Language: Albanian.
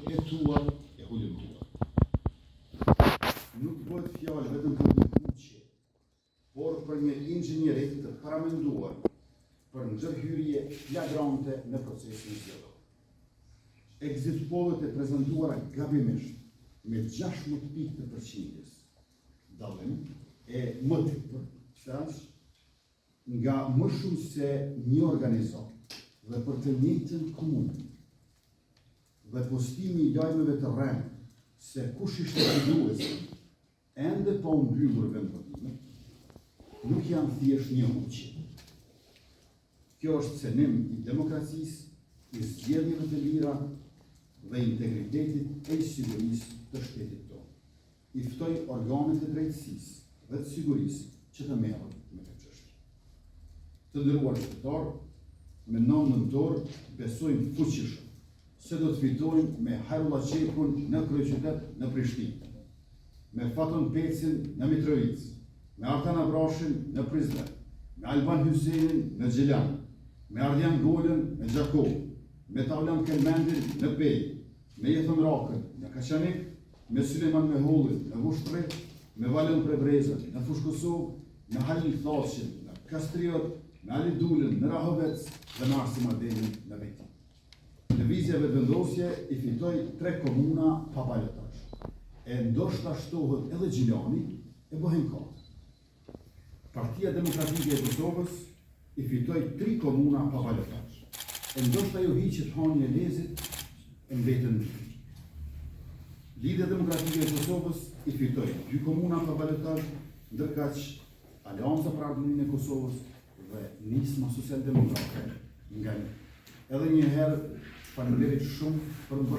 e tuar e hulumtuar. Nuk bëhet fjalë vetëm për një kuqe, por për një inxhinierit të paramenduar për ndërhyrje flagrante në procesin zgjedhor. Exit pollet e prezantuara gabimisht me 16 pikë të përqindjes, dallim e më tepër nga më shumë se një organizat dhe për të njëjtën komunë dhe postimi i lajmeve të rreme se kush ishte fiduesi ende pa u mbyllur vendvotimet, nuk janë thjesht një huqje. Kjo është cenim i demokracisë, i zgjedhjeve të lira dhe integritetit e sigurisë të shtetit tonë. I ftoj organet e drejtësisë dhe të sigurisë që të merren me këtë çështje. Të nderuar qytetarë, me 9 nëntor besojmë fuqishëm se do të fitojmë me Hajrullah Qekun në kryeqytet në Prishtinë, me Faton Pecin në Mitrovic, me Artan Abrashin në Prizren, me Alban Hysenin në Gjelan, me Ardian Golën në Gjakov, me Tavlan Kelmendin në Pej, me Jetën Rakën në Kaçanik, me Sulejman Mehollin në Vushtrrit, me Valën Prebrezën në Fushkosov, me Halil Thashin në Kastriot, me Ali Dulën në Rahovec dhe me Arsim Adelin në Betin. Lëvizjeve vendosje i fitoi 3 komuna pa balotazh. E ndoshta shtohet edhe Gjilani e bëhen 4. Partia Demokratike e Kosovës i fitoi 3 komuna pa balotazh. E ndoshta ju hiqet hani e lezit e mbeten. Lidhja Demokratike e Kosovës i fitoi 2 komuna pa balotazh, ndërkaq Aleanca për Ardhëninë e Kosovës dhe Nisma Social Demokrate nga një. Edhe një herë, faleminderit shumë për